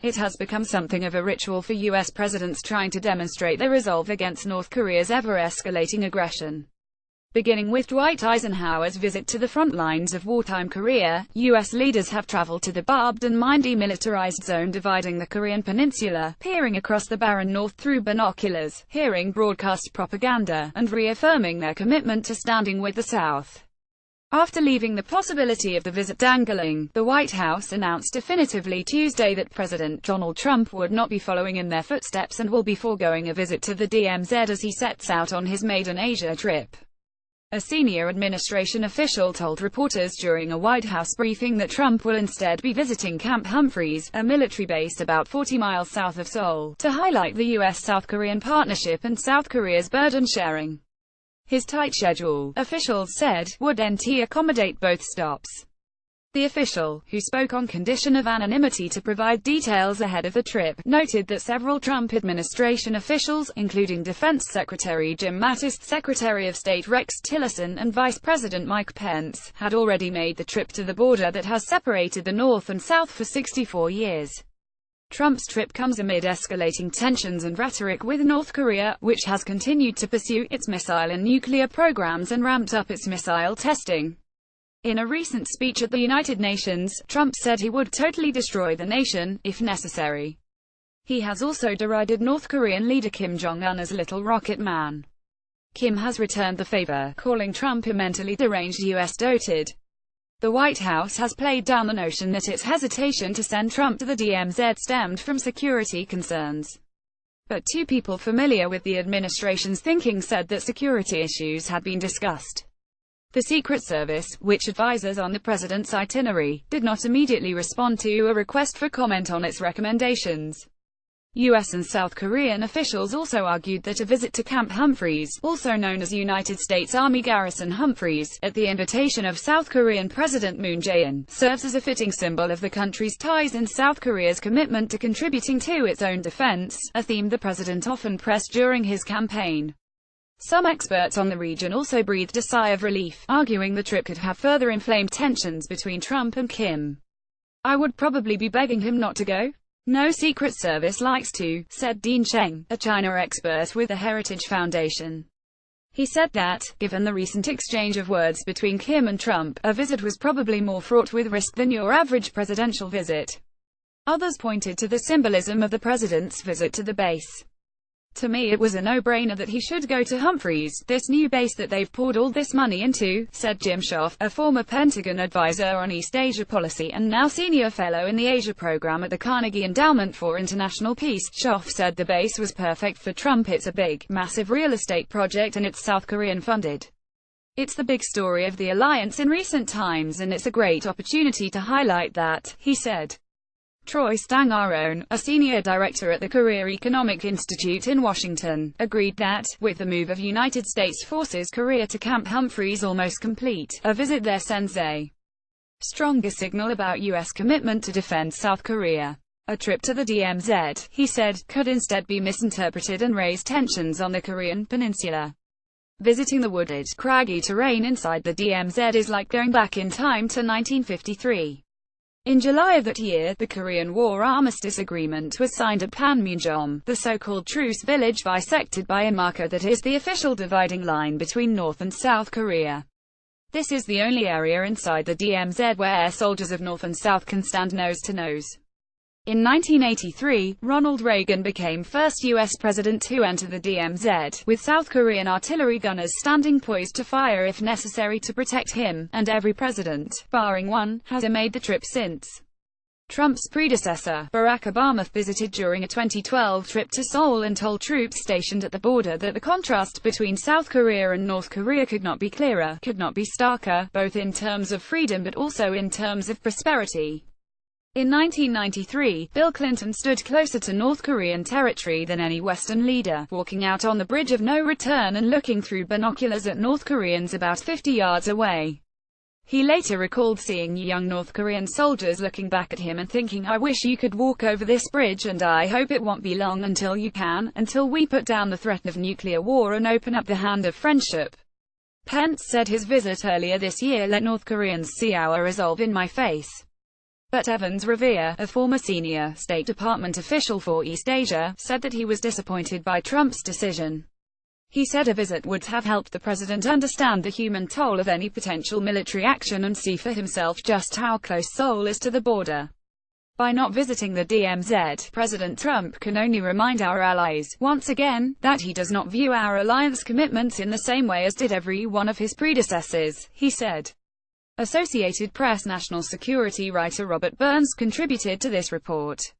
It has become something of a ritual for U.S. presidents trying to demonstrate their resolve against North Korea's ever-escalating aggression. Beginning with Dwight Eisenhower's visit to the front lines of wartime Korea, U.S. leaders have traveled to the barbed and demilitarized zone dividing the Korean peninsula, peering across the barren north through binoculars, hearing broadcast propaganda, and reaffirming their commitment to standing with the South. After leaving the possibility of the visit dangling, the White House announced definitively Tuesday that President Donald Trump would not be following in their footsteps and will be foregoing a visit to the DMZ as he sets out on his maiden Asia trip. A senior administration official told reporters during a White House briefing that Trump will instead be visiting Camp Humphreys, a military base about 40 miles south of Seoul, to highlight the U.S.-South Korean partnership and South Korea's burden sharing. His tight schedule, officials said, would accommodate both stops. The official, who spoke on condition of anonymity to provide details ahead of the trip, noted that several Trump administration officials, including Defense Secretary Jim Mattis, Secretary of State Rex Tillerson, and Vice President Mike Pence, had already made the trip to the border that has separated the North and South for 64 years. Trump's trip comes amid escalating tensions and rhetoric with North Korea, which has continued to pursue its missile and nuclear programs and ramped up its missile testing. In a recent speech at the United Nations, Trump said he would totally destroy the nation, if necessary. He has also derided North Korean leader Kim Jong-un as Little Rocket Man. Kim has returned the favor, calling Trump a mentally deranged U.S. dotard. The White House has played down the notion that its hesitation to send Trump to the DMZ stemmed from security concerns. But two people familiar with the administration's thinking said that security issues had been discussed. The Secret Service, which advises on the president's itinerary, did not immediately respond to a request for comment on its recommendations. U.S. and South Korean officials also argued that a visit to Camp Humphreys, also known as United States Army Garrison Humphreys, at the invitation of South Korean President Moon Jae-in, serves as a fitting symbol of the country's ties and South Korea's commitment to contributing to its own defense, a theme the president often pressed during his campaign. Some experts on the region also breathed a sigh of relief, arguing the trip could have further inflamed tensions between Trump and Kim. "I would probably be begging him not to go. No Secret Service likes to," said Dean Cheng, a China expert with the Heritage Foundation. He said that, given the recent exchange of words between Kim and Trump, a visit was probably more fraught with risk than your average presidential visit. Others pointed to the symbolism of the president's visit to the base. "To me it was a no-brainer that he should go to Humphreys, this new base that they've poured all this money into," said Jim Schaaf, a former Pentagon advisor on East Asia policy and now senior fellow in the Asia program at the Carnegie Endowment for International Peace. Schaaf said the base was perfect for Trump. "It's a big, massive real estate project and it's South Korean funded. It's the big story of the alliance in recent times and it's a great opportunity to highlight that," he said. Troy Stangarone, a senior director at the Korea Economic Institute in Washington, agreed that, with the move of United States forces Korea to Camp Humphreys almost complete, a visit there sends a stronger signal about U.S. commitment to defend South Korea. A trip to the DMZ, he said, could instead be misinterpreted and raise tensions on the Korean peninsula. Visiting the wooded, craggy terrain inside the DMZ is like going back in time to 1953. In July of that year, the Korean War Armistice Agreement was signed at Panmunjom, the so-called truce village bisected by a marker that is the official dividing line between North and South Korea. This is the only area inside the DMZ where soldiers of North and South can stand nose to nose. In 1983, Ronald Reagan became first U.S. president to enter the DMZ, with South Korean artillery gunners standing poised to fire if necessary to protect him, and every president, barring one, has made the trip since. Trump's predecessor, Barack Obama, visited during a 2012 trip to Seoul and told troops stationed at the border that the contrast between South Korea and North Korea could not be clearer, could not be starker, both in terms of freedom but also in terms of prosperity. In 1993, Bill Clinton stood closer to North Korean territory than any Western leader, walking out on the Bridge of No Return and looking through binoculars at North Koreans about 50 yards away. He later recalled seeing young North Korean soldiers looking back at him and thinking, "I wish you could walk over this bridge and I hope it won't be long until you can, until we put down the threat of nuclear war and open up the hand of friendship." Pence said his visit earlier this year let North Koreans see our resolve in my face. But Evans Revere, a former senior State Department official for East Asia, said that he was disappointed by Trump's decision. He said a visit would have helped the president understand the human toll of any potential military action and see for himself just how close Seoul is to the border. By not visiting the DMZ, President Trump can only remind our allies, once again, that he does not view our alliance commitments in the same way as did every one of his predecessors, he said. Associated Press national security writer Robert Burns contributed to this report.